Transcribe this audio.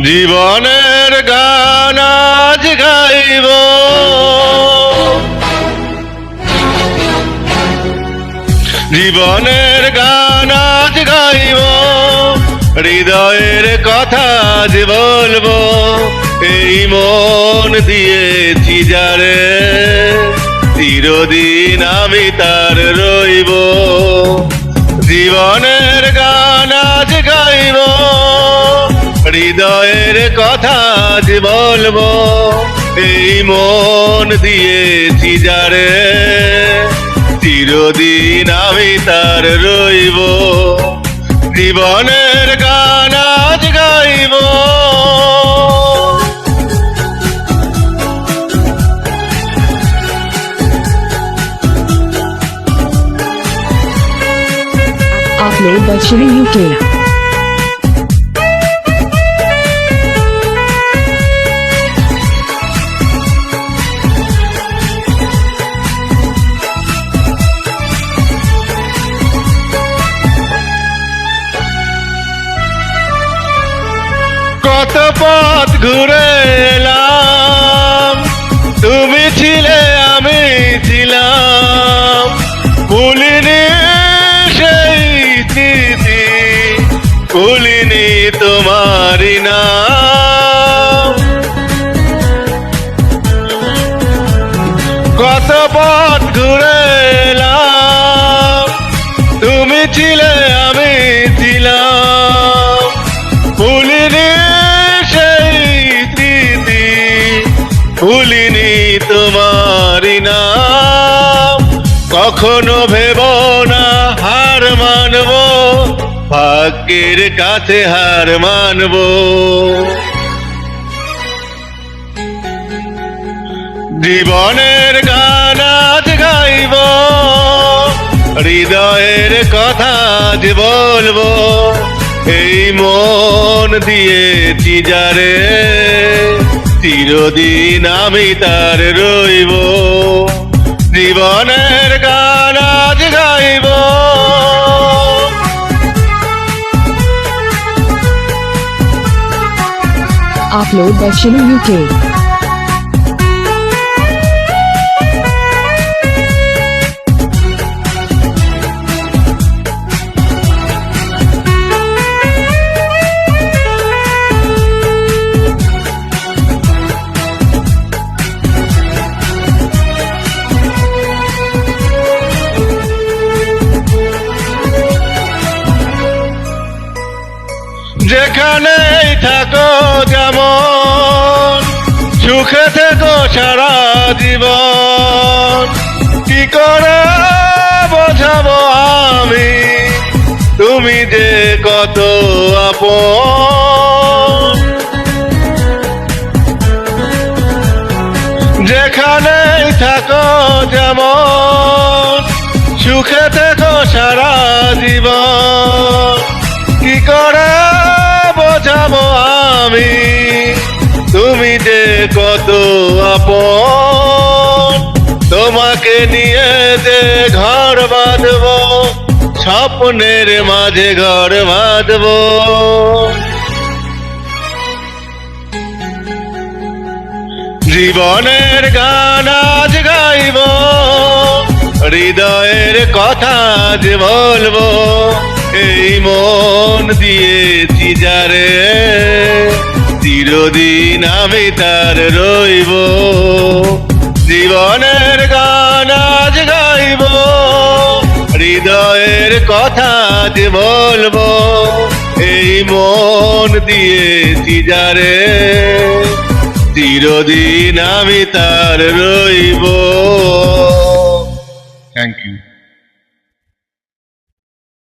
জীবনের গান আজ গাইব, জীবনের গান আজ গাইব, হৃদয়ের কথা আজ বলবো। এই মন দিয়েছি যারে, চিরদিন আমি তার রইব। জীবনের গান আজ গাইব, হৃদয়ের কথা আজ বলবো। এই মন দিয়েছি যারে, চিরদিন আমি তার রইব। জীবনের গান আজ গাইব। Upload by Shri UK. কত পথ ঘুরে এলাম, তুমি ছিলে আমি ছিলাম। ভুলিনি সেই স্মৃতি, ভুলিনি তোমারি নাম। কত পথ ঘুরে এলাম, তুমি ছিলে আমি ছিলাম। ভুলিনি সেই স্মৃতি, ভুলিনি তোমারি নাম। কখনো ভেব না হার মানব, ভাগ্যের কাছে হার মানব। জীবনের গান আজ গাইব, হৃদয়ের কথা আজ বলবো। এই মন দিয়েছি যারে, চিরদিন আমি তার রইব। জীবনের গান আজ গাইব। Upload by Shri UK. যেখানেই থাকো যেমন, সুখে থেকো সারা জীবন। কি করে বোঝাবো আমি, তুমি যে কত আপন। যেখানেই থাকো যেমন, সুখে থেকো সারা জীবন। কি করে বোঝাবো আমি, তুমি যে কত আপন। তোমাকে নিয়ে যে ঘর বাঁধবো, স্বপ্নের মাঝে ঘর বাঁধবো। জীবনের গান আজ গাইব, হৃদয়ের কথা আজ বলবো। এই মন দিয়েছি যারে, চিরদিন আমি তার রইব। জীবনের গান আজ গাইব, হৃদয়ের কথা আজ বলবো। এই মন দিয়েছি যারে, চিরদিন আমি তার রইব। Thank you.